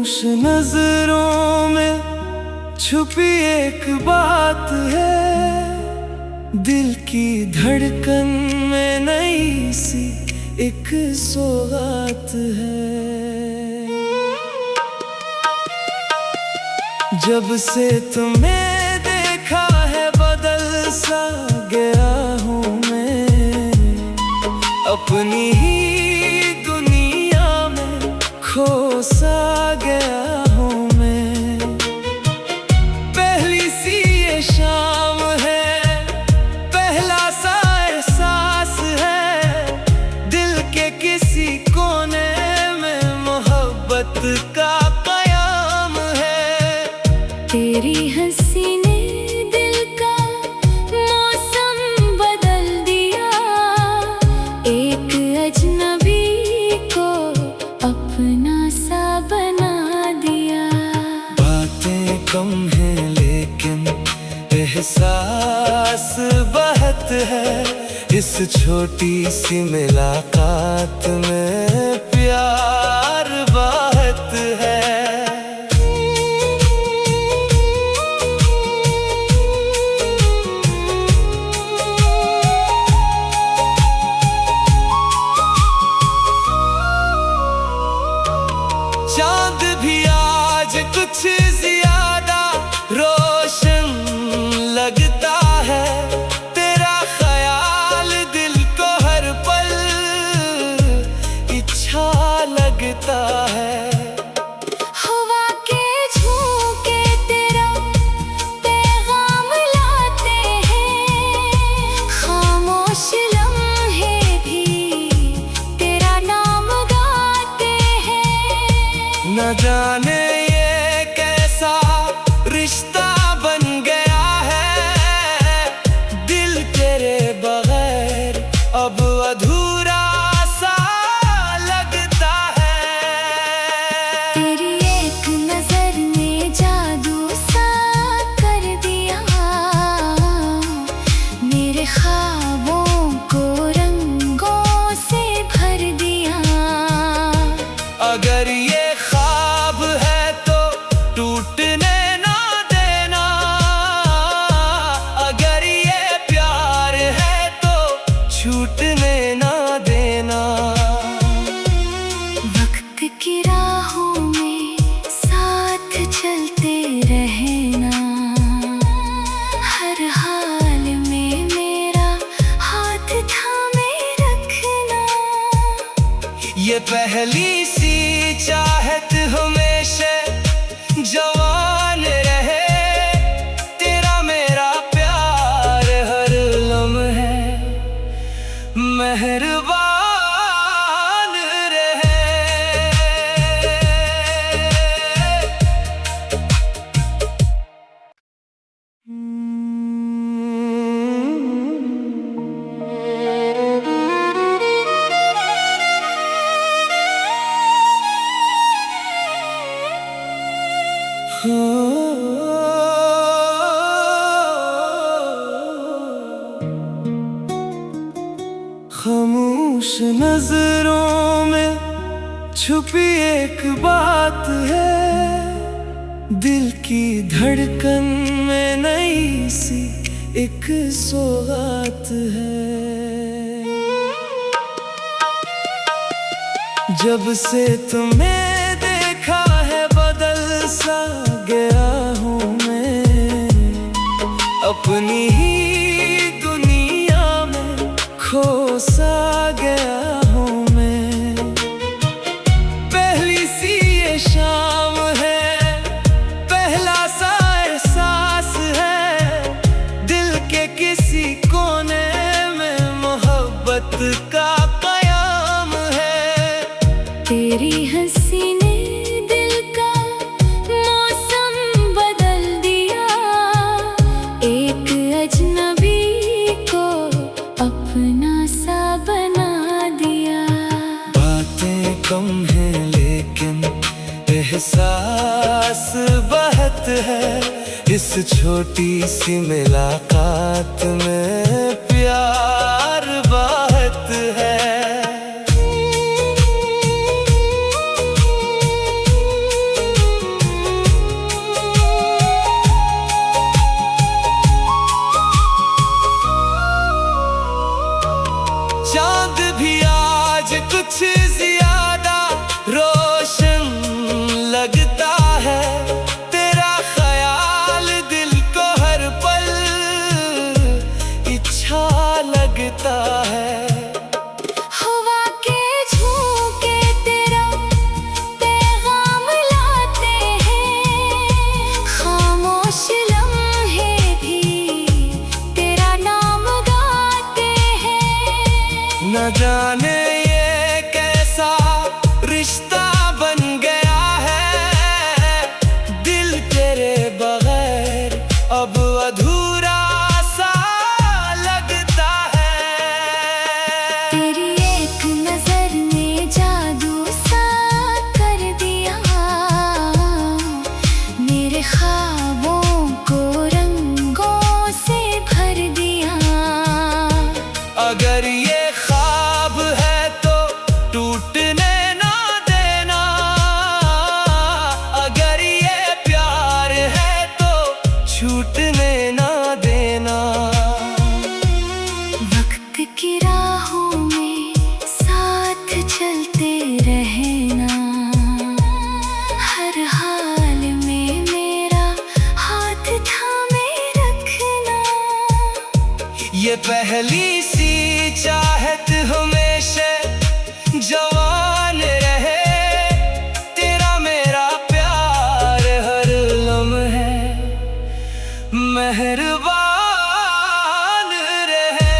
खामोश नजरों में छुपी एक बात है, दिल की धड़कन में नई सी एक सौगात है। जब से तुम्हें देखा है बदल सा गया हूँ मैं, अपनी ही दुनिया में खो सा गया हूँ मैं। पहली सी ये शाम है, पहला सा एहसास है, दिल के किसी कोने में मोहब्बत का कयाम है। तेरी हंसी ने दिल का मौसम बदल दिया, एक अजनबी को अपना सा बना दिया। बातें कम हैं लेकिन एहसास बहुत है, इस छोटी सी मुलाकात में प्यार बहुत है। चांद भी आज कुछ ज्यादा रोशन लगता है, तेरा ख्याल दिल को हर पल अच्छा लगता है। हवा के झोंके तेरा पैगाम लाते हैं, खामोश लम्हे भी तेरा नाम गाते हैं। न जाने ये कैसा रिश्ता बन गया है, दिल तेरे बगैर अब अधूरा सा लगता है। तेरी एक नजर ने जादू सा कर दिया, मेरे ख्वाबों को रंगों से भर दिया। अगर ये ख्वाब है तो टूटने ना देना, अगर ये प्यार है तो छूटने ना देना। वक्त की राहों में साथ चलते रहना, हर हाल में मेरा हाथ थामे रखना। ये पहली सी चाहत हमेशा जवान रहे, तेरा मेरा प्यार हर लम्हे मेहरबान रहे। खामोश नजरों में छुपी एक बात है, दिल की धड़कन में नई सी एक सौगात है। जब से तुम्हें देखा है बदल सा गया हूँ मैं, अपनी ही दुनिया में खो सा गया हूँ मैं। पहली सी ये शाम है, पहला सा एहसास है, दिल के किसी कोने में मोहब्बत का कयाम है। तेरी हंसी ने दिल का मौसम बदल दिया, एक अजनबी को अपना सा बना दिया। बातें कम हैं लेकिन एहसास बहुत है, इस छोटी सी मुलाकात में प्यार बहुत है। चांद भी आज कुछ ज्यादा रोशन लगता है। तेरा ख्याल दिल को हर पल अच्छा लगता है। हवा के झोंके तेरा पैगाम लाते हैं, खामोश लम्हे भी तेरा नाम गाते हैं। न जाने ये कैसा रिश्ता बन गया है, दिल तेरे बगैर अब अधूरा सा लगता है। तेरी एक नजर ने जादू सा कर दिया, मेरे ख्वाबों को रंगों से भर दिया। अगर ये ख्वाब है तो टूटने ना देना, अगर ये प्यार है तो छूटने ना देना। वक्त की राहों में साथ चलते रहना, हर हाल में मेरा हाथ थामे रखना। ये पहली सी चाहत हमेशा जवान रहे, तेरा मेरा प्यार हर लम्हे मेहरबान रहे।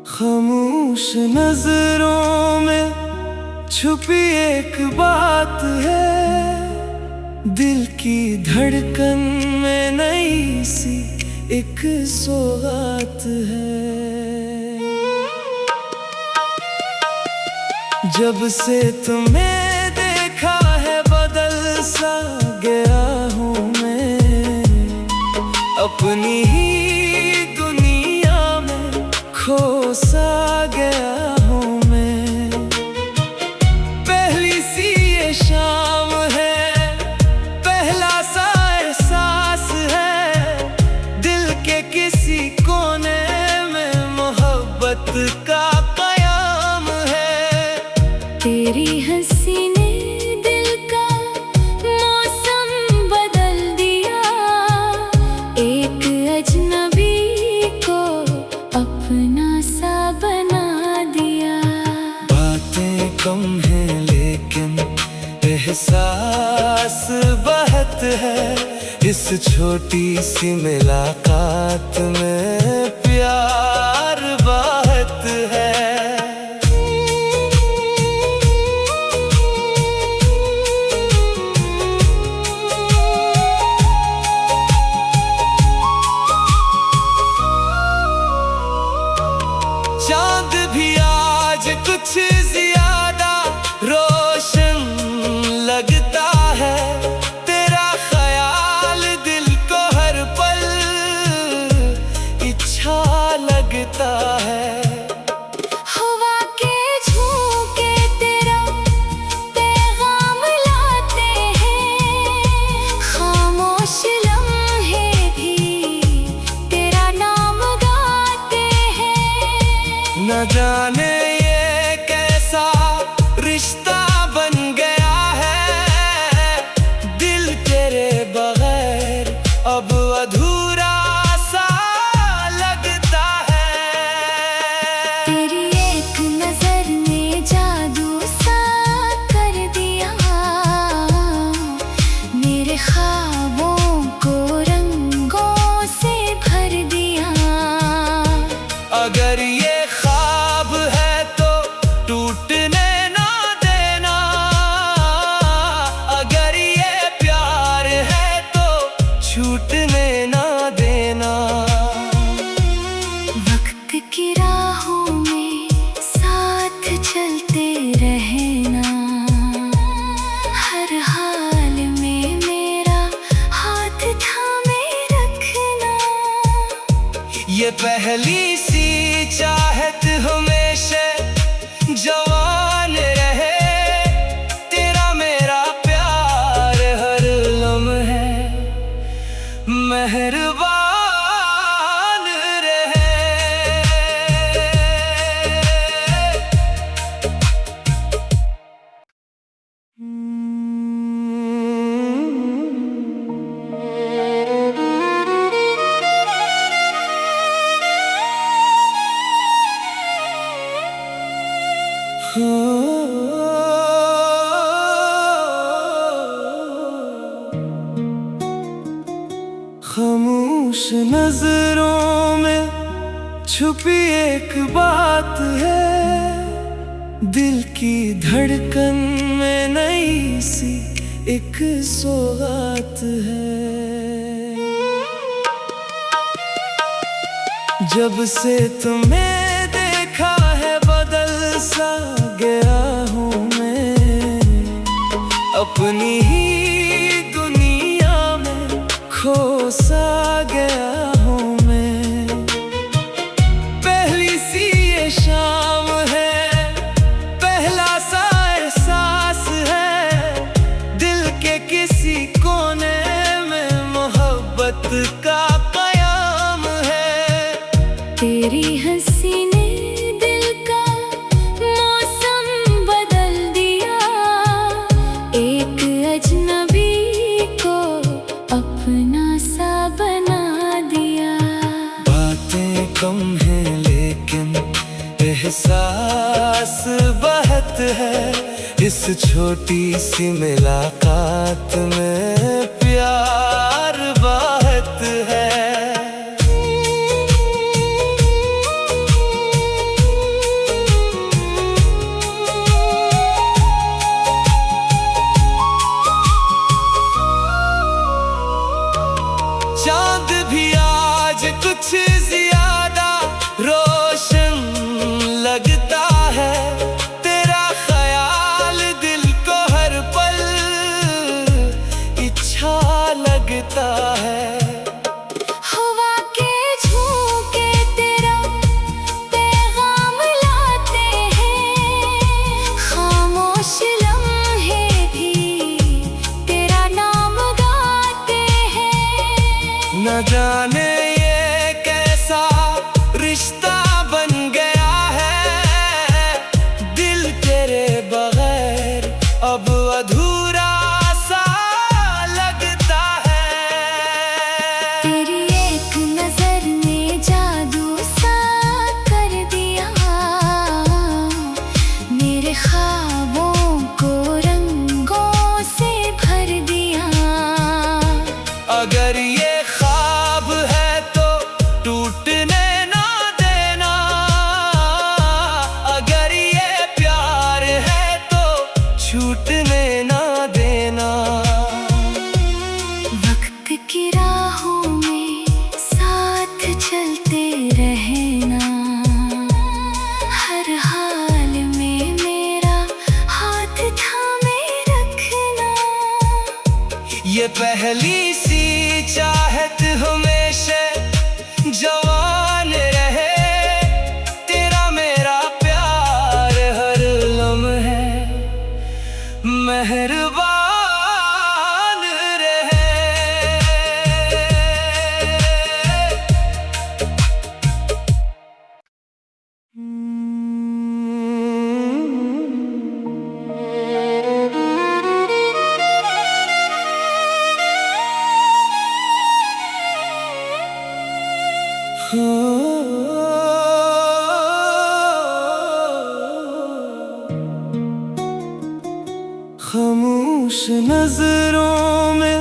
खामोश नजरों में छुपी एक बात है, दिल की धड़कन में नई सी एक सौगात है। जब से तुम्हें देखा है बदल सा गया हूँ मैं, अपनी ही दुनिया में खो सा गया हूँ मैं। पहली सी ये शाम है, पहला सा एहसास है, दिल के किसी कोने में मोहब्बत का कयाम है। तेरी हंसी ने दिल का मौसम बदल दिया, एक अजनबी को अपना सा बना दिया। बातें कम हैं लेकिन एहसास बहुत है, इस छोटी सी मुलाकात में प्यार बहुत है। चांद भी आज कुछ ज्यादा रोशन लगता है। तेरा ख्याल दिल को हर पल अच्छा लगता नजरों में छुपी एक बात है, दिल की धड़कन में नई सी एक सौगात है। जब से तुम्हें देखा है बदल सा गया हूँ मैं, अपनी ही दुनिया में खो सा गया हूँ मैं। पहली सी ये शाम है, पहला सा एहसास है, दिल के किसी कोने में मोहब्बत का कयाम है। तेरी हंसी ने दिल का मौसम बदल दिया, एक अजनबी को अपना सा बना दिया। बातें कम हैं लेकिन एहसास बहुत है, इस छोटी सी मुलाकात में प्यार बहुत है। चांद भी आज कुछ ज्यादा रोशन लगता है, तेरा ख्याल दिल को हर पल अच्छा लगता है। हवा के झोंके तेरा पैगाम लाते हैं, खामोश लम्हे भी तेरा नाम गाते हैं। न जाने ये कैसा रिश्ता बन गया है, दिल तेरे बगैर अब अधूरा सा लगता है। तेरी एक नजर ने जादू सा कर दिया, मेरे ख्वाबों को रंगों से भर दिया। अगर ये ख्वाब है तो टूटने ना देना, अगर ये प्यार है तो छूटने ना देना। वक्त की राहों में साथ चलते रहना, हर हाल में मेरा हाथ थामे रखना। ये पहली सी चाहत हमेशा जवान रहे, तेरा मेरा प्यार हर लम्हे मेहरबान रहे। खामोश नजरों में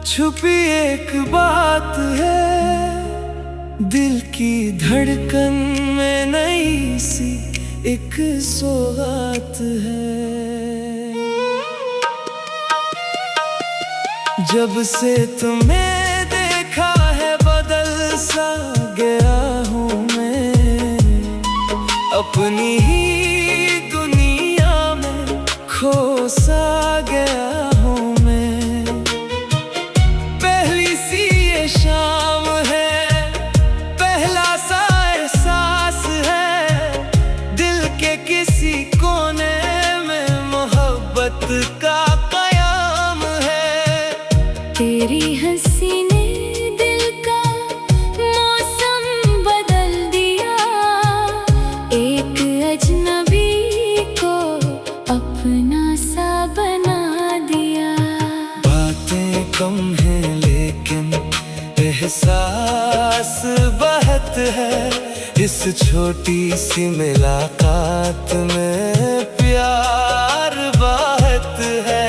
छुपी एक बात है, दिल की धड़कन में नई सी एक सौगात है। जब से तुम्हें देखा है बदल सा गया हूँ मैं, अपनी ही दुनिया में खो सा गया हूँ मैं। पहली सी ये शाम है, पहला सा एहसास है, दिल के किसी कोने में मोहब्बत का कयाम है। तेरी हंसी ने दिल का मौसम बदल दिया, एक अजनबी को अपना सा बना दिया। बातें कम हैं लेकिन एहसास बहुत है, इस छोटी सी मुलाकात में प्यार बहुत है।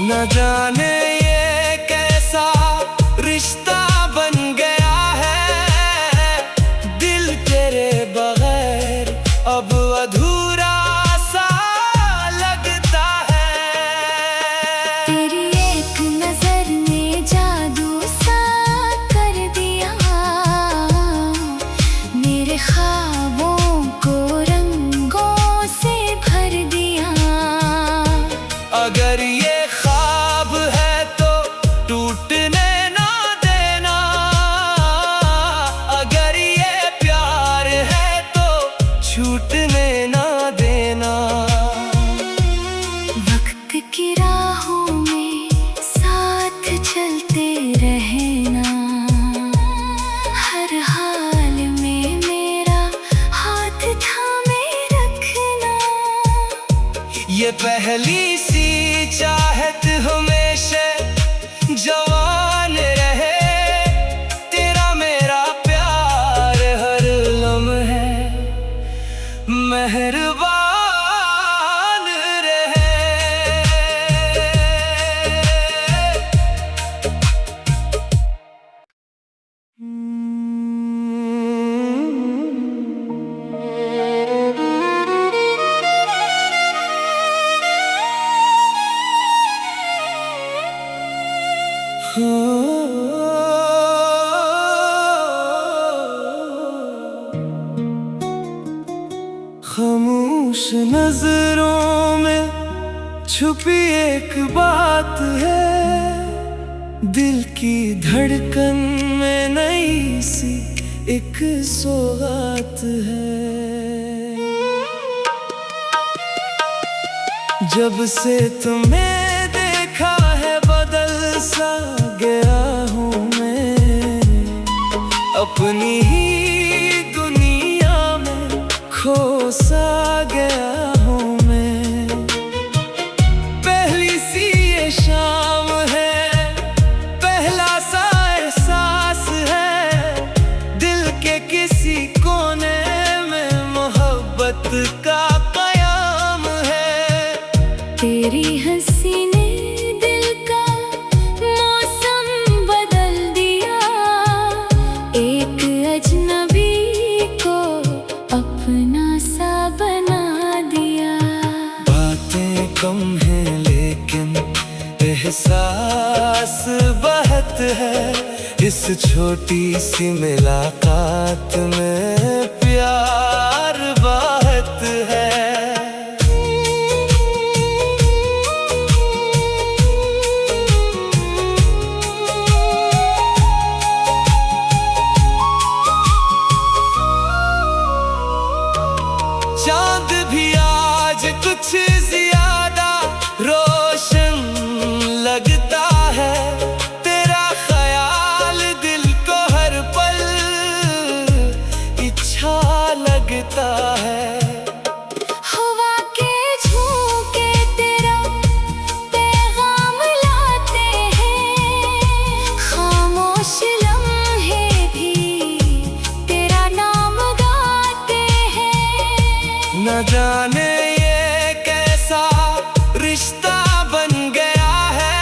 न जाने ये कैसा रिश्ता बन गया है, दिल तेरे बगैर अब अधूरा सा लगता है। तेरी एक नजर ने जादू सा कर दिया, मेरे ख्वाबों को रंगों से भर दिया। अगर ये ख्वाब है तो टूटने ना देना, अगर ये प्यार है तो छूटने ना देना। वक्त की राहों में साथ चलते रहना, हर हाल में मेरा हाथ थामे रखना। ये पहली सी चाहत हमेशा जवान रहे, तेरा मेरा प्यार हर लम्हे मेहरबान रहे। खामोश नजरों में छुपी एक बात है, दिल की धड़कन में नई सी एक सौगात है। जब से तुम्हें देखा है बदल सा गया हूँ मैं, अपनी ही दुनिया में खो सा गया हूँ मैं। पहली सी ये शाम है, पहला सा एहसास है, दिल के किसी कोने में मोहब्बत का कयाम है। तेरी हंसी ने दिल का मौसम बदल दिया, एक अजनबी को अपना सा बना दिया। बातें कम हैं लेकिन एहसास बहुत है, इस छोटी सी मुलाकात में प्यार बहुत है। चांद भी आज कुछ ज्यादा रोशन लगता है, तेरा ख्याल दिल को हर पल अच्छा लगता है। हवा के झोंके तेरा पैगाम लाते हैं, खामोश लम्हे भी तेरा नाम गाते हैं। न जाने ये कैसा रिश्ता बन गया है,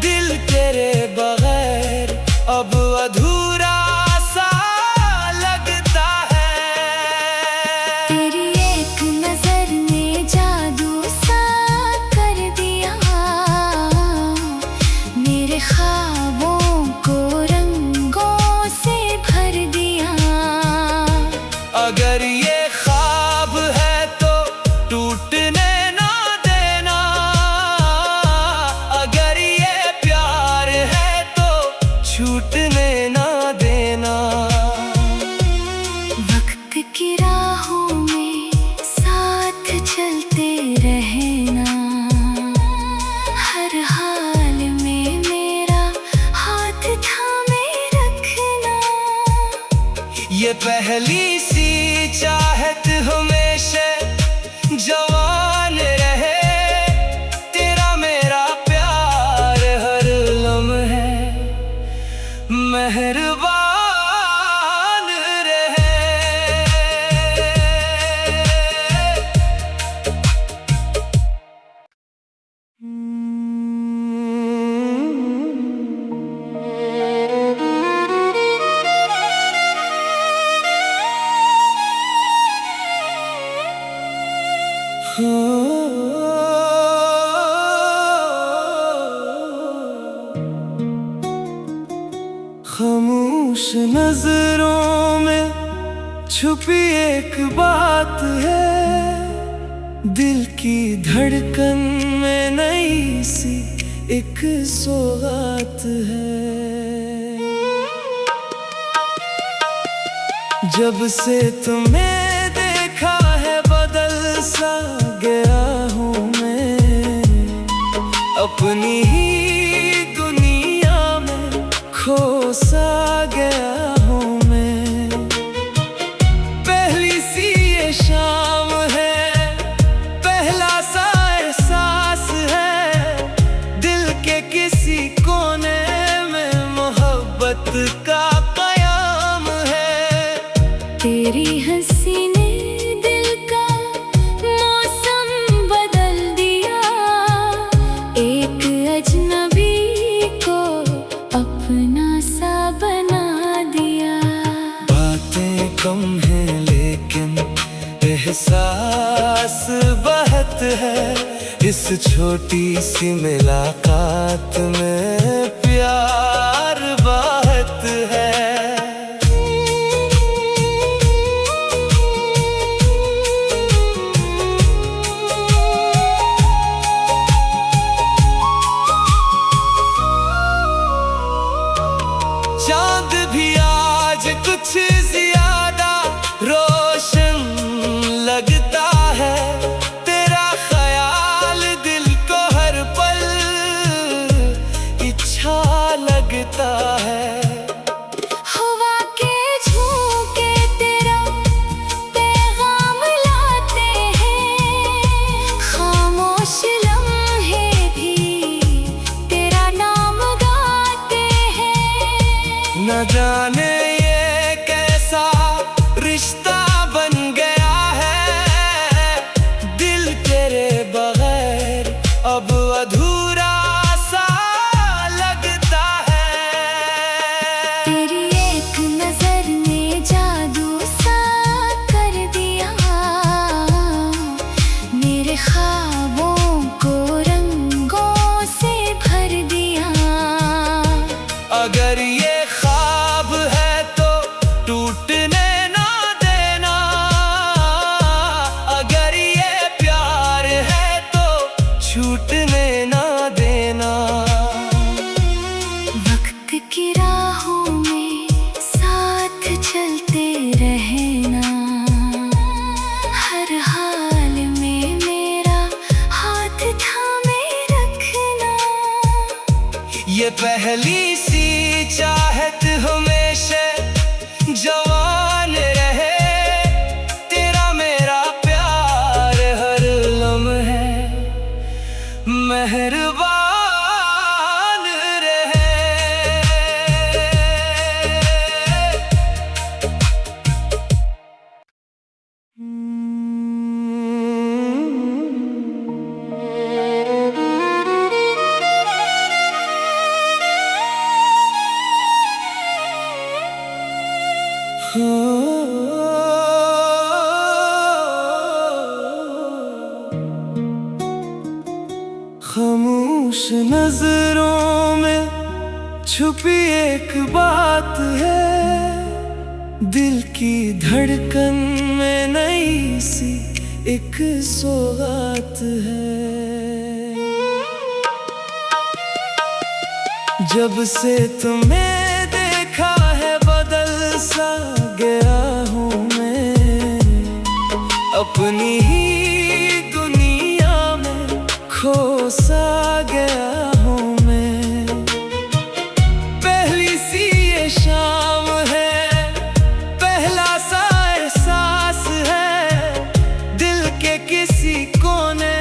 दिल तेरे बगैर अब अधूरा सा लगता है। तेरी एक नजर ने जादू सा कर दिया, मेरे ख्वाबों को रंगों से भर दिया। अगर ये ख्वाब है तो टूटने ना देना, अगर ये प्यार है तो छूटने ना देना। वक्त की राहों में साथ चलते रहना, हर हाल में मेरा हाथ थामे रखना। ये पहली सी चाहत हमेशा जवान रहे, तेरा मेरा प्यार हर लम्हे मेहरबान रहे। नजरों में छुपी एक बात है, दिल की धड़कन में नई सी एक सौगात है। जब से तुम्हें देखा है बदल सा गया हूँ मैं, अपनी ही दुनिया में खो सा गया हूँ मैं। पहली सी ये शाम है, पहला सा एहसास है, दिल के किसी कोने में मोहब्बत का कयाम है। तेरी हंसी ने दिल का मौसम बदल दिया, एक अजनबी को अपना सा बना दिया। बातें कम हैं लेकिन एहसास बहुत है, इस छोटी सी मुलाकात में प्यार बहुत है। चांद भी आज कुछ ज्यादा रोशन लगता है, तेरा ख्याल दिल को हर पल अच्छा लगता है। हवा के झोंके तेरा पैगाम लाते हैं, खामोश लम्हे भी तेरा नाम गाते हैं। न जाने ये कैसा रिश्ता बन गया है, दिल तेरे बगैर अब अधूरा सा लगता है। तेरी एक नजर ने जादू सा कर दिया, मेरे ख्वाबों को रंगों से भर दिया। अगर ये ख्वाब है तो टूटने ना देना, अगर ये प्यार है तो छूटने ना देना। वक्त की राहों में साथ चलते रहना, हर हाल में मेरा हाथ थामे रखना। ये पहली सी चाहत हमेशा जवान रहे, तेरा मेरा प्यार हर लम्हे मेहरबान रहे। खामोश नजरों में छुपी एक बात है, दिल की धड़कन में नई सी एक सौगात है। जब से तुम्हें देखा है बदल सा गया हूँ मैं, अपनी ही दुनिया में खो सा गया हूँ मैं। पहली सी ये शाम है, पहला सा एहसास है, दिल के किसी कोने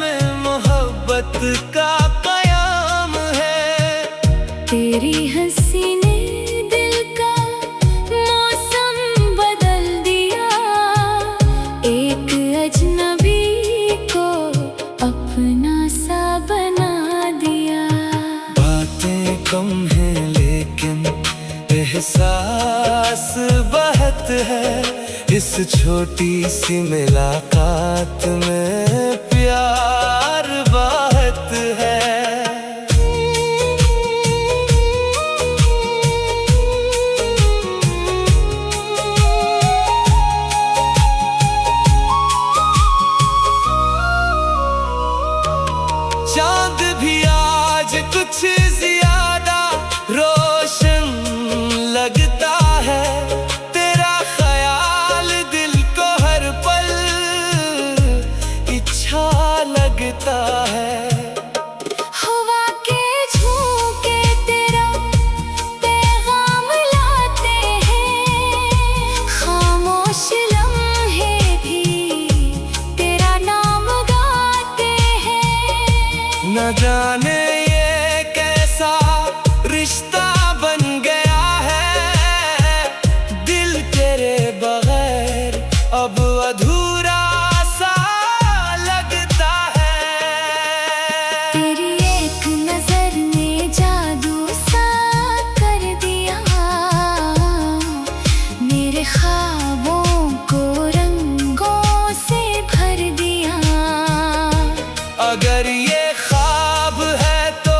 में मोहब्बत का कयाम है। तेरी हंसी ने दिल का मौसम बदल दिया, एक अजनबी को अपना सा बना दिया। बातें कम हैं लेकिन एहसास बहुत है, इस छोटी सी मुलाकात में प्यार बहुत है। चांद भी आज कुछ ज्यादा रोशन लगता है, तेरा ख्याल दिल को हर पल अच्छा लगता है। हवा के झोंके तेरा पैगाम लाते हैं, खामोश लम्हे भी तेरा नाम गाते हैं। न जाने ये कैसा रिश्ता बन गया है, दिल तेरे बगैर अब अधूरा सा लगता है। तेरी एक नजर ने जादू सा कर दिया, मेरे ख्वाबों को रंगों से भर दिया। अगर ये ख्वाब है तो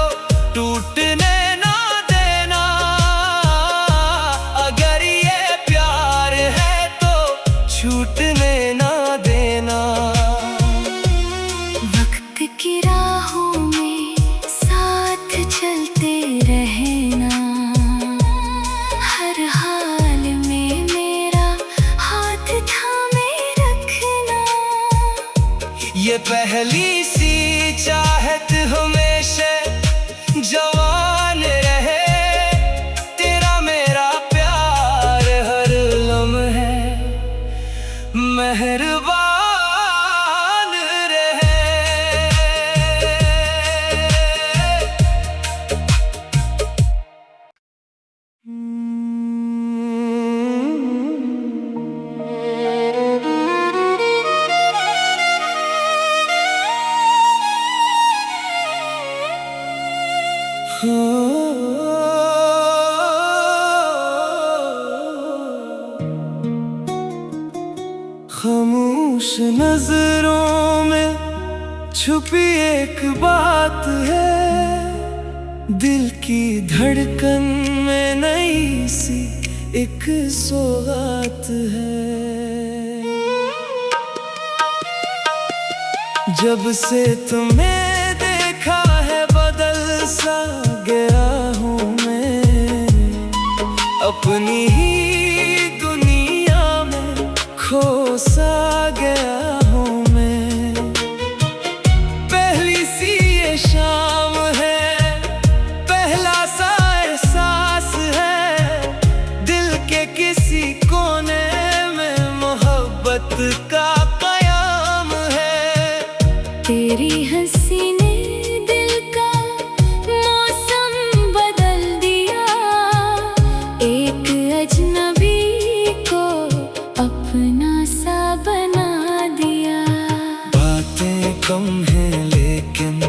टूटने ना देना, अगर ये प्यार है तो छूटने ना देना। वक्त की राहों में साथ चलते रहना, हर हाल में मेरा हाथ थामे रखना। ये पहली सी चाहत हमेशा जवान रहे, तेरा मेरा प्यार हर लम्हे मेहरबान रहे। खामोश नजरों में छुपी एक बात है, दिल की धड़कन में नई सी एक सौगात है। जब से तुम्हें देखा है बदल सा गया हूँ मैं, अपनी ही दुनिया में खो सा गया हूँ मैं। पहली सी ये शाम है, पहला सा एहसास है, दिल के किसी कोने में मोहब्बत का कयाम है। तेरी हंसी ने दिल का मौसम बदल दिया, एक अजनबी को अपना सा बना दिया। बातें कम हैं लेकिन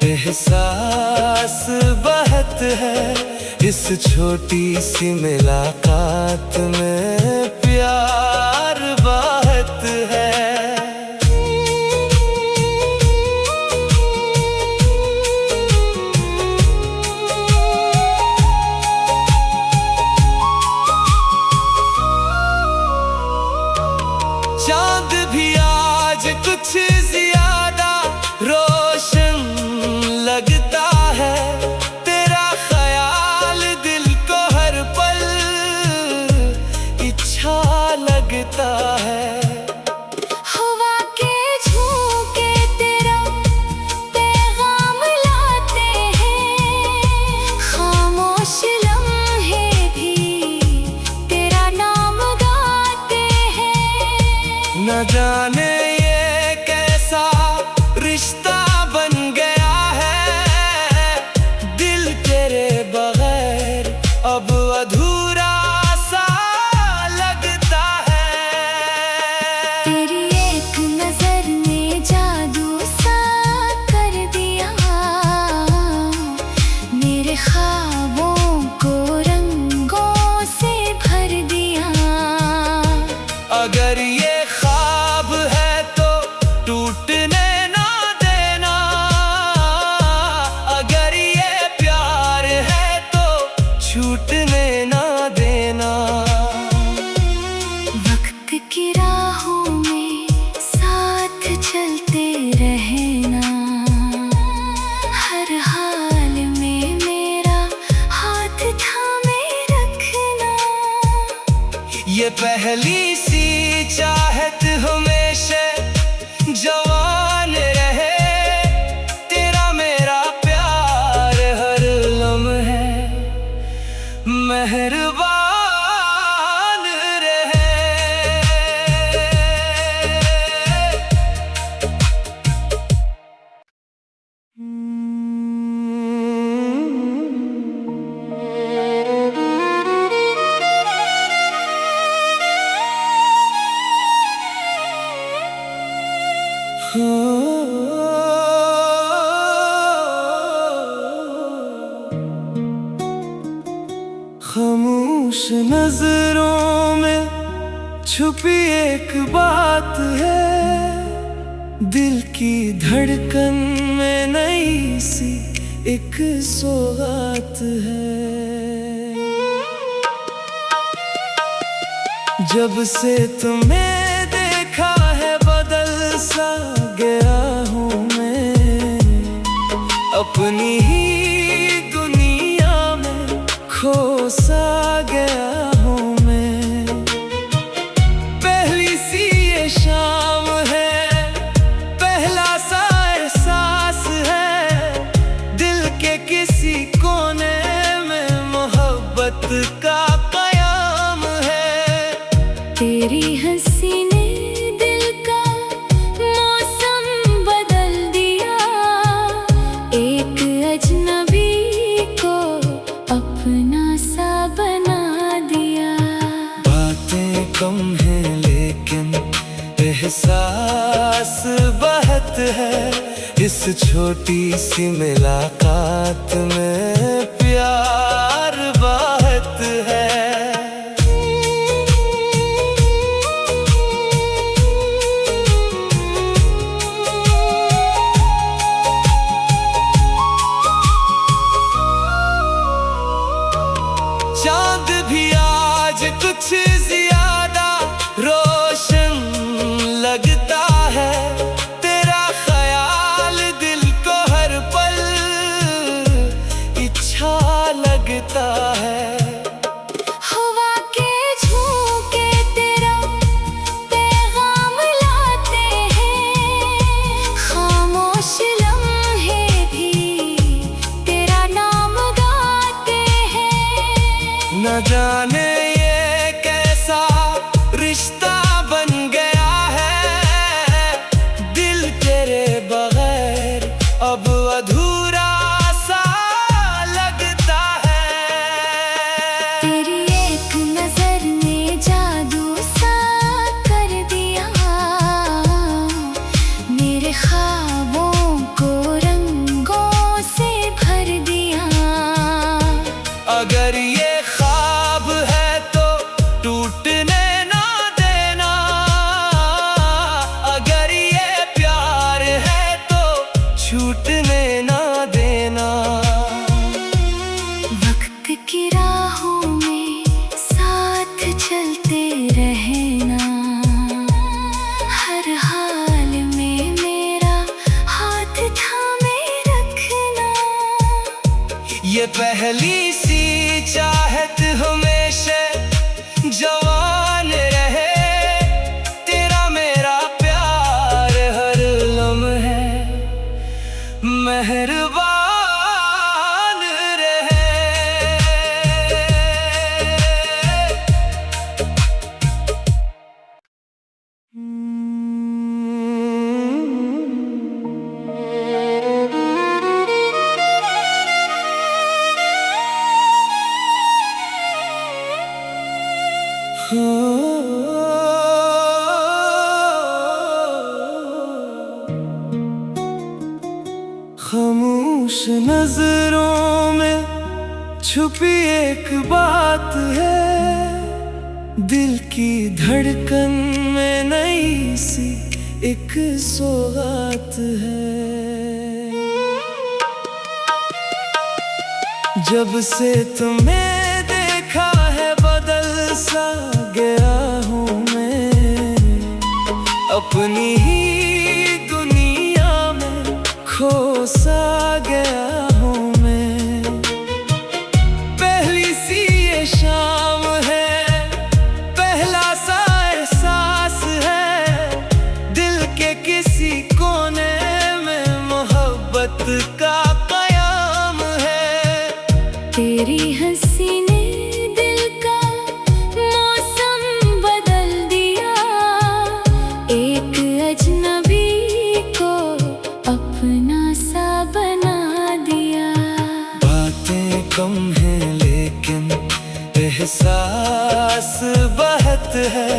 एहसास बहुत है, इस छोटी सी मुलाकात में प्यार बहुत है। चांद भी आज कुछ ज्यादा रोशन लगता है, तेरा ख्याल दिल को हर पल ये पहली सी चाहत हमेशा जवान रहे, तेरा मेरा प्यार हर लम्हे मेहरबान रहे। खामोश नजरों में छुपी एक बात है, दिल की धड़कन में नई सी एक सौगात है। जब से तुम्हें देखा है बदल सा गया हूँ मैं, अपनी ही दुनिया में खो सा गया हूँ मैं। पहली सी ये शाम है, पहला सा एहसास है, दिल के किसी कोने में मोहब्बत का कयाम है। तेरी हंसी ने दिल का मौसम बदल दिया, एक अजनबी को अपना सा बना दिया। बातें कम हैं लेकिन एहसास बहुत है, इस छोटी सी मुलाकात में प्यार बहुत है। चांद भी आज कुछ ज्यादा रोशन लगता है, तेरा ख्याल दिल को हर पल अच्छा लगता है। हवा के झोंके तेरा पैगाम लाते हैं, खामोश लम्हे भी तेरा नाम गाते हैं। न जाने ये कैसा रिश्ता बन गया है, दिल तेरे बगैर अब अधूरा सा लगता है। तेरी एक नजर ने जादू सा कर दिया, मेरे ख्वाबों को रंगों से भर दिया। अगर ये ख्वाब है तो टूटने ना देना, अगर ये प्यार है तो छूटने ना देना। वक्त की राहों में साथ चलते रहना, हर हाल में मेरा हाथ थामे रखना। ये पहली सी चाहत हमेशा जवान रहे, तेरा मेरा प्यार हर लम्हे मेहरबान रहे। खामोश नजरों में छुपी एक बात है, दिल की धड़कन में नई सी एक सौगात है। जब से तुम्हें देखा है बदल सा गया हूँ मैं, अपनी ही दुनिया में खो सा गया हूँ मैं। पहली सी ये शाम है, पहला तेरी हंसी ने दिल का मौसम बदल दिया, एक अजनबी को अपना सा बना दिया। बातें कम हैं लेकिन एहसास बहुत है,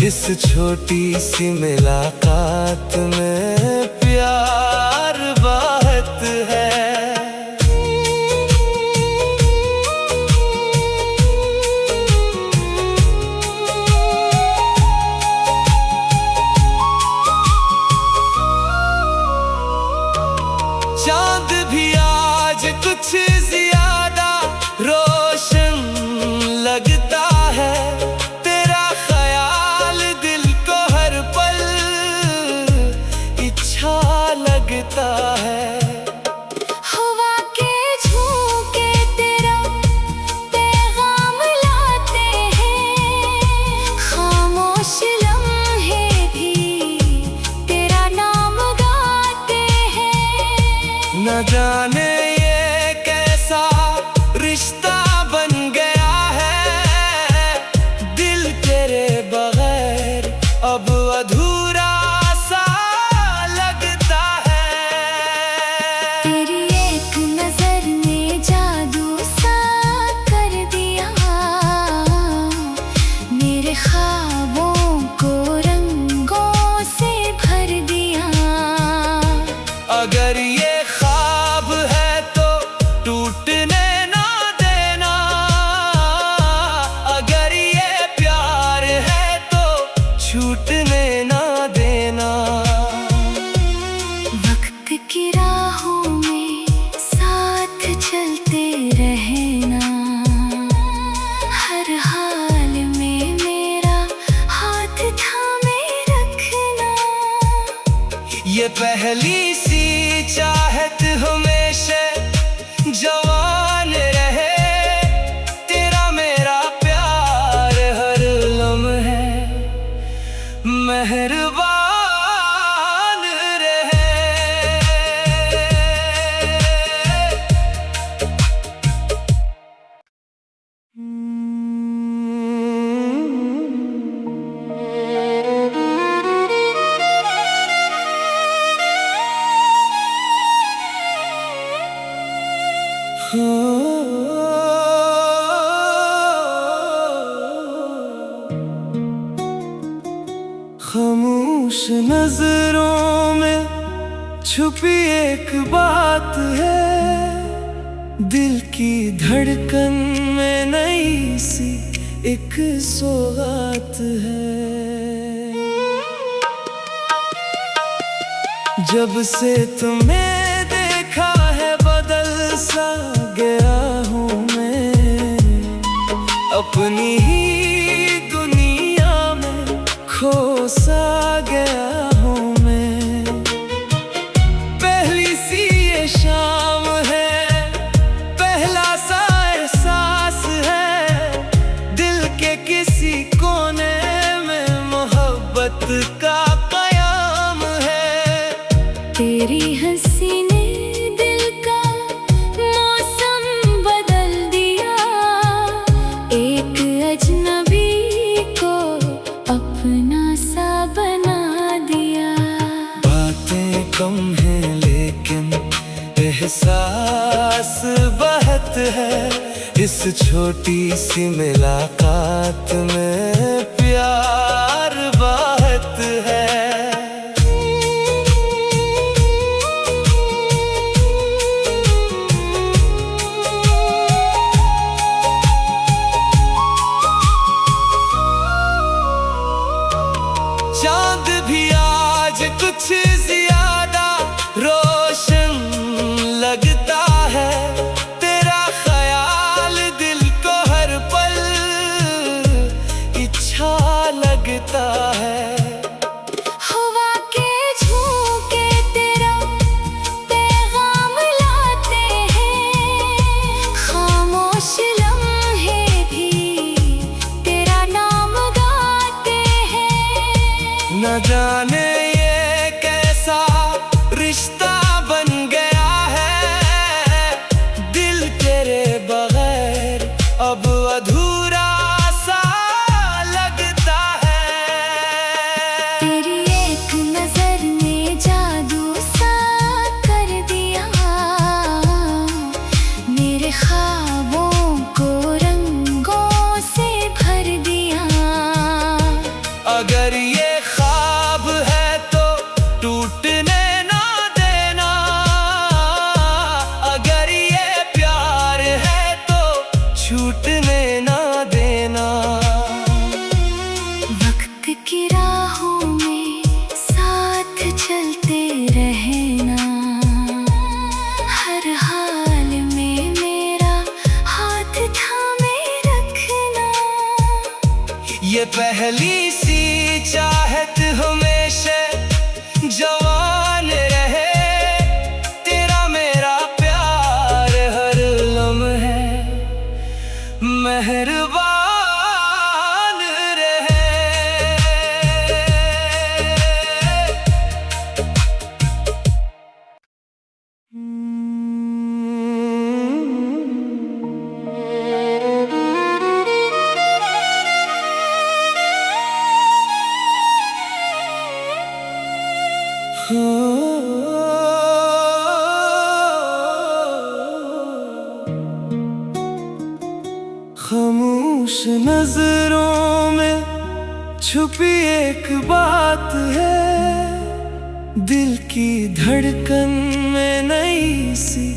इस छोटी सी मुलाकात में प्यार बहुत है। चांद भी आज कुछ ज्यादा रोशन लगता है, तेरा ख्याल दिल को हर पल अच्छा लगता है। हवा के झोंके तेरा पैगाम लाते हैं, खामोश लम्हे भी तेरा नाम गाते हैं। न जाने ये कैसा रिश्ता बन गया है, दिल तेरे बगैर अब अधूरा सा लगता है। तेरी एक नजर ने जादू सा कर दिया, मेरे ख्वाबों को रंगों से भर दिया। अगर ये ख्वाब है तो टूटने ना देना, अगर ये प्यार है तो छूटने ना देना। वक्त की राहों में साथ चलते रहना, हर हाल में मेरा हाथ थामे रखना। ये पहली सी चाहत हमेशा जवान रहे, तेरा मेरा प्यार हर लम्हे मेहरबान रहे। खामोश नजरों में छुपी एक बात है, दिल की धड़कन में नई सी एक सौगात है। जब से तुम्हें देखा है बदल सा गया हूँ मैं, अपनी ही दुनिया में खो सा गया हूँ मैं। पहली सी ये शाम है, पहला सा एहसास है, दिल के किसी कोने में मोहब्बत का कयाम है। तेरी हंसी ने दिल का मौसम बदल दिया, एक अजनबी को अपना सा बना दिया। बातें कम हैं लेकिन एहसास बहुत है, इस छोटी सी मुलाकात में प्यार बहुत है। चांद भी आज कुछ ज्यादा रोशन लगता है, तेरा ख्याल दिल को हर पल अच्छा लगता है। हवा के झोंके तेरा पैगाम लाते हैं, खामोश लम्हे भी तेरा नाम गाते हैं। न जाने ये कैसा रिश्ता बन गया है, दिल तेरे बगैर ये पहली सी चाहत हमेशा जवान रहे, तेरा मेरा प्यार हर लम्हे मेहरबान रहे। खामोश नजरों में छुपी एक बात है, दिल की धड़कन में नई सी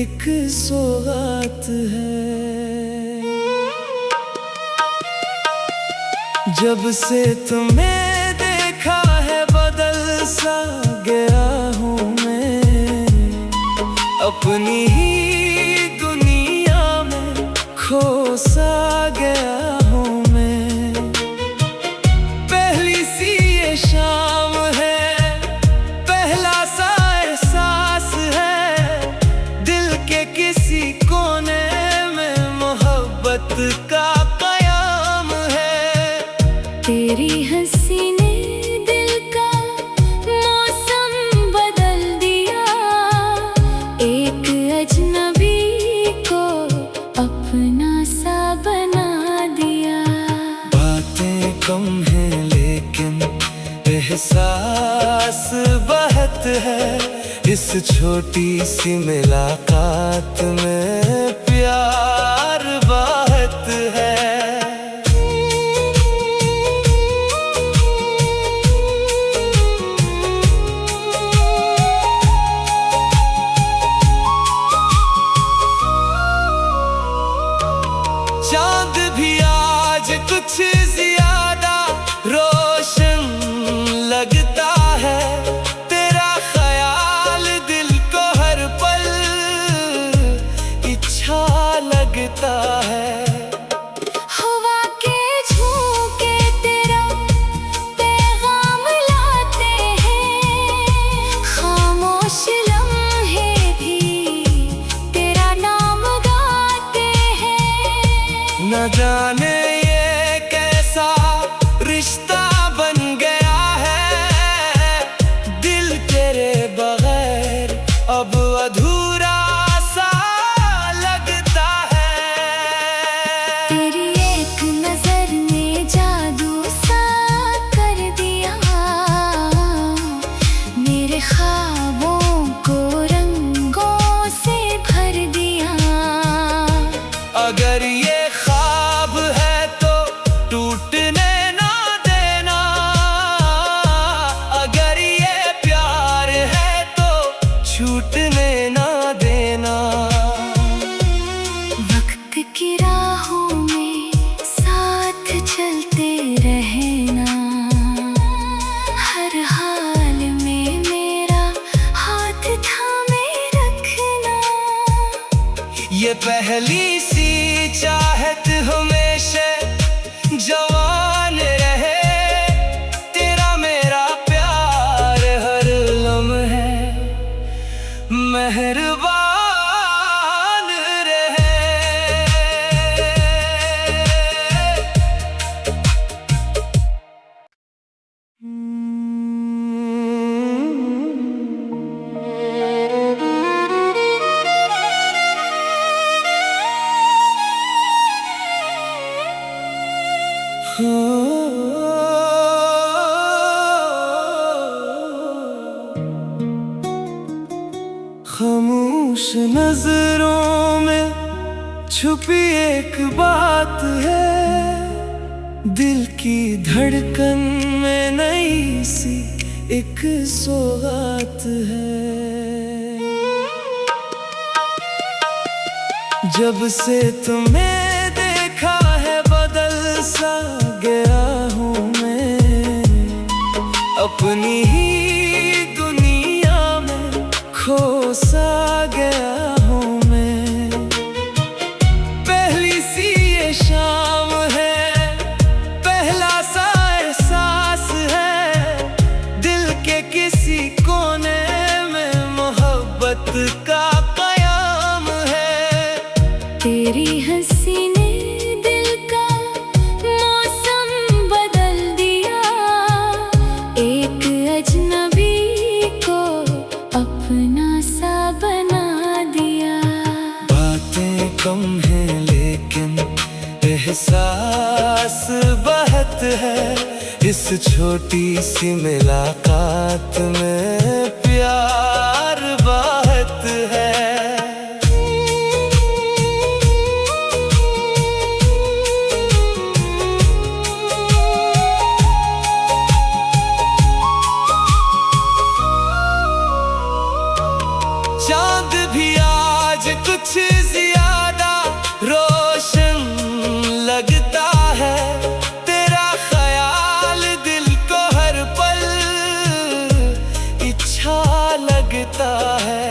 एक सौगात है। जब से तुम्हें देखा है बदल सा गया हूँ मैं, अपनी ही दुनिया में खो सा गया हूँ मैं। पहली सी ये शाम है, पहला सा एहसास है, दिल के किसी कोने में मोहब्बत का कयाम है। तेरी हंसी ने दिल का मौसम बदल दिया, एक अजनबी को अपना सा बना दिया। बातें कम हैं लेकिन एहसास बहुत है, इस छोटी सी मुलाकात में प्यार बहुत है। चांद भी आज कुछ ज्यादा रोशन लगता है, तेरा ख्याल दिल को हर पल अच्छा लगता है। हवा के झोंके तेरा पैगाम लाते हैं, खामोश लम्हे भी तेरा नाम गाते हैं। न जाने ये कैसा रिश्ता बन गया है, दिल तेरे बगैर अब अधूरा सा लगता है। तेरी एक नजर ने जादू सा कर दिया, मेरे ख्वाबों को रंगों से भर दिया। अगर ये ख्वाब है तो टूटने ना देना, अगर ये प्यार है तो छूटने ना देना। वक्त की राहों में साथ चलते रहना, हर हाल में मेरा हाथ थामे रखना। ये पहली सी चाहत हमेशा जवान रहे, तेरा मेरा प्यार हर लम्हे मेहरबान रहे। खामोश नजरों में छुपी एक बात है, दिल की धड़कन में नई सी एक सौगात है। जब से तुम्हें देखा है बदल सा गया हूँ मैं, अपनी ही दुनिया में खो सा गया हूँ मैं। पहली सी ये शाम है, पहला तेरी हंसी ने दिल का मौसम बदल दिया, एक अजनबी को अपना सा बना दिया। बातें कम हैं लेकिन एहसास बहुत है, इस छोटी सी मुलाकात में प्यार बहुत है। चांद भी आज कुछ ज्यादा रोशन लगता है, तेरा ख्याल दिल को हर पल अच्छा लगता है।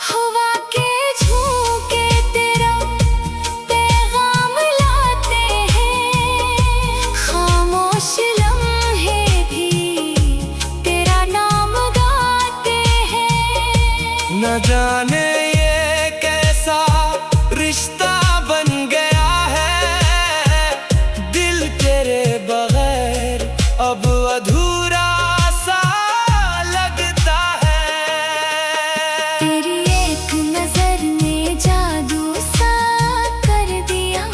हवा के झोंके तेरा पैगाम लाते हैं, खामोश लम्हे भी तेरा नाम गाते हैं। न जाने ये कैसा रिश्ता बन गया है, दिल तेरे बगैर अब अधूरा सा लगता है। तेरी एक नजर ने जादू सा कर दिया,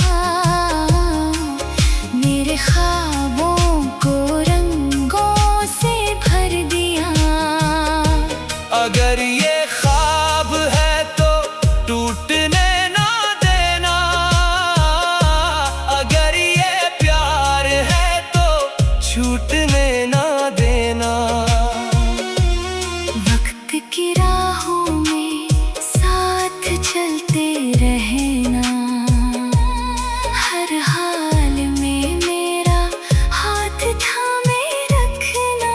मेरे ख्वाबों को रंगों से भर दिया। अगर ये ख्वाब है तो टूटने ना देना, अगर ये प्यार है तो छूटने ना देना। वक्त की राहों में साथ चलते रहना, हर हाल में मेरा हाथ थामे रखना।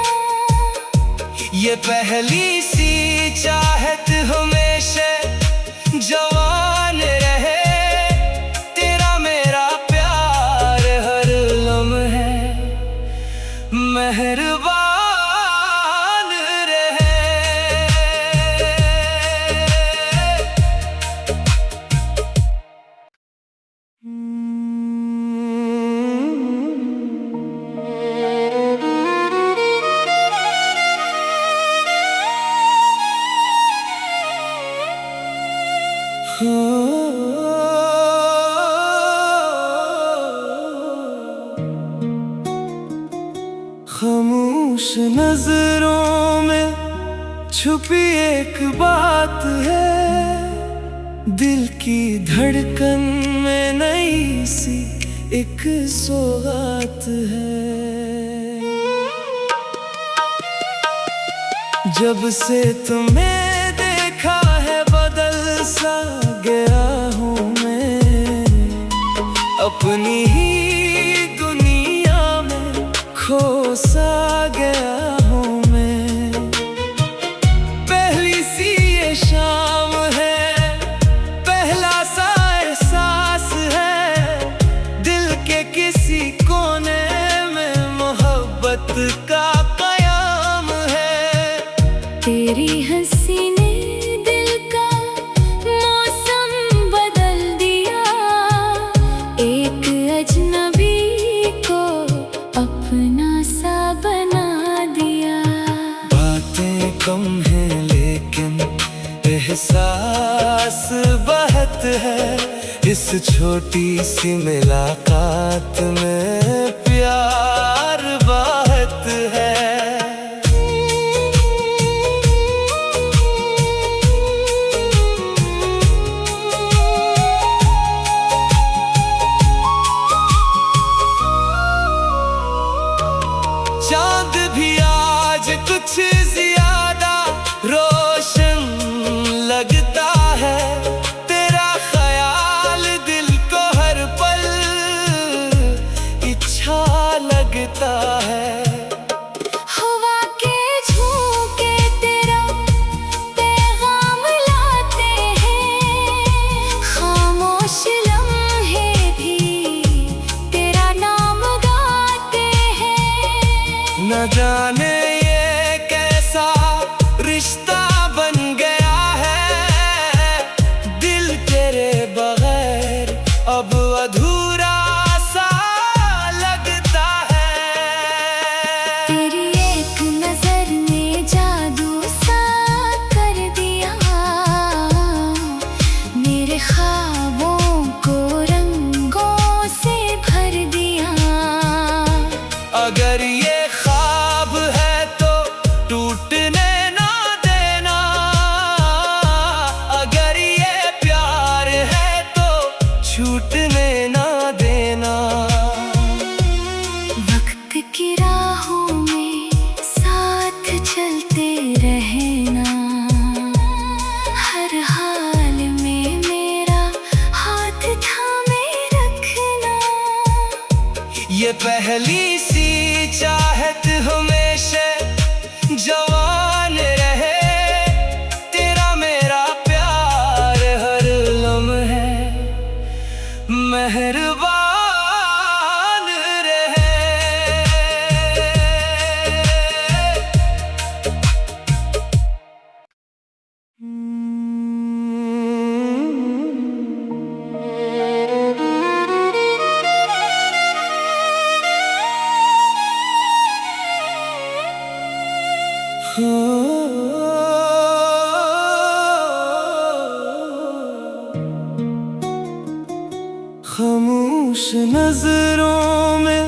ये पहली सी चाहत हमेशा जवान रहे, तेरा मेरा प्यार हर लम्हे मेहरबान रहे। खामोश नजरों में छुपी एक बात है, दिल की धड़कन में नई सी एक सौगात है। जब से तुम्हें देखा है बदल सा गया हूँ मैं, अपनी ही दुनिया में खो सा गया हूँ मैं। पहली सी ये शाम है, पहला सा एहसास है, दिल के किसी कोने में मोहब्बत का कयाम है। तेरी हंसी ने दिल का मौसम बदल दिया, एक अजनबी को अपना सा बना दिया। बातें कम हैं लेकिन एहसास बहुत है, इस छोटी सी मुलाकात में प्यार बहुत है। चांद भी आज कुछ ज्यादा रोशन लगता है, तेरा ख्याल दिल को हर पल अच्छा लगता ये पहली सी चाहत हमेशा जवान रहे, तेरा मेरा प्यार हर लम्हे मेहरबान रहे। खामोश नजरों में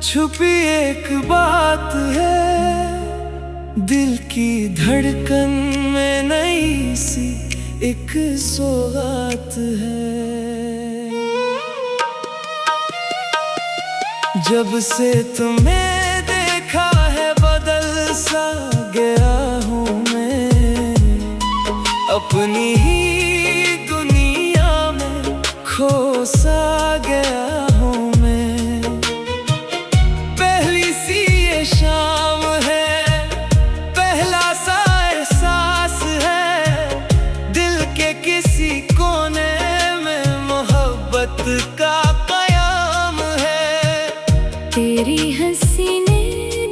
छुपी एक बात है, दिल की धड़कन में नई सी एक सौगात है। जब से तुम्हें देखा है बदल सा गया हूँ मैं, अपनी ही दुनिया में खो सा गया हूँ मैं। पहली सी ये शाम है, पहला सा एहसास है, दिल के किसी कोने में मोहब्बत का कयाम है। तेरी हंसी ने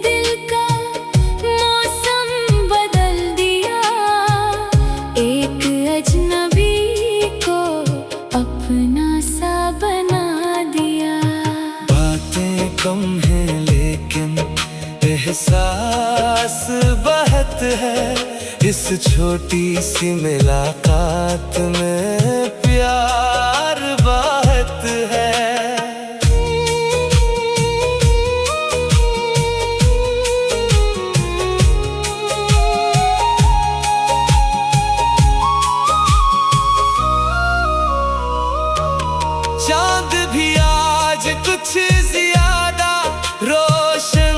दिल का मौसम बदल दिया, एक अजनबी को अपना सा बना दिया। बातें कम हैं लेकिन एहसास बहुत है, इस छोटी सी मुलाकात में प्यार बहुत है। चांद भी आज कुछ ज्यादा रोशन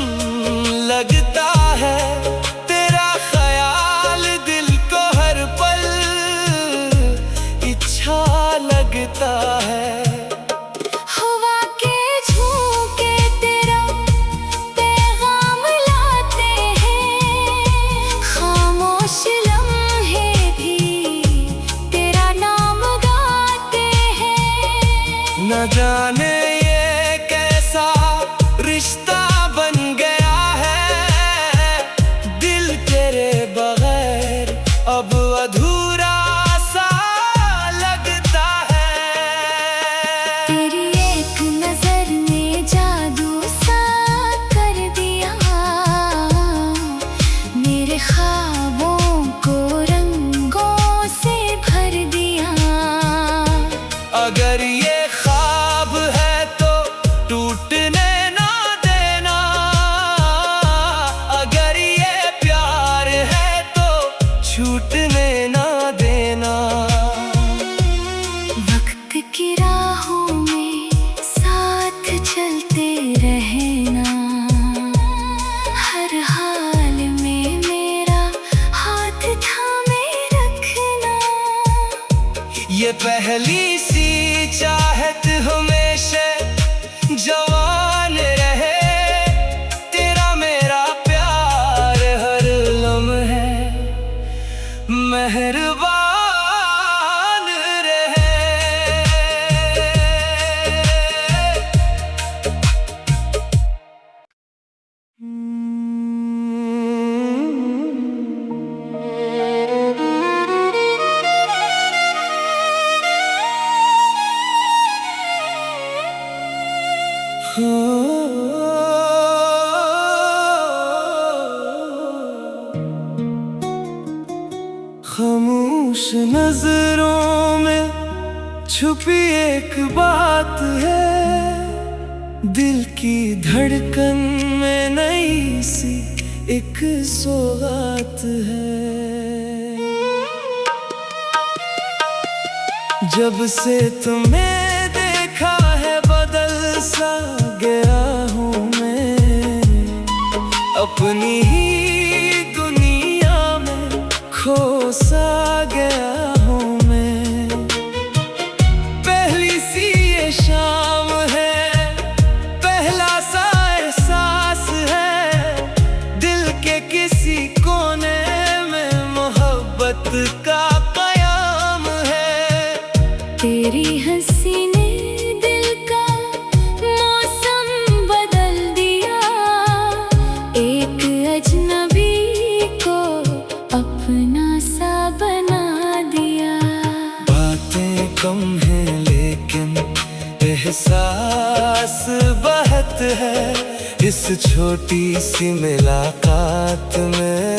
लगता है, तेरा ख्याल दिल को हर पल अच्छा लगता है। हवा के झोंके तेरा पैगाम लाते हैं, खामोश लम्हे भी तेरा नाम गाते हैं। न जाने ये कैसा रिश्ता बन गया है, दिल तेरे बगैर अब अधूरा सा लगता है। तेरी एक नजर ने जादू सा कर दिया, मेरे ख्वाबों को रंगों से भर दिया। अगर ये ख्वाब है तो टूटने ना देना, अगर ये प्यार है तो छूटने ना देना। वक्त की राहों में साथ चलते रहना, हर हाल में मेरा हाथ थामे रखना। ये पहली सी चाहत हमेशा जवान रहे, तेरा मेरा प्यार हर लम्हे मेहरबान रहे। खामोश नजरों में छुपी एक बात है, दिल की धड़कन में नई सी एक सौगात है। जब से तुम्हें देखा है बदल सा गया हूँ मैं, अपनी ही दुनिया में खो सा गया हूँ मैं। पहली सी ये शाम है, पहला तेरी हंसी ने दिल का मौसम बदल दिया, एक अजनबी को अपना सा बना दिया। बातें कम हैं लेकिन एहसास बहुत है इस छोटी सी मुलाकात में।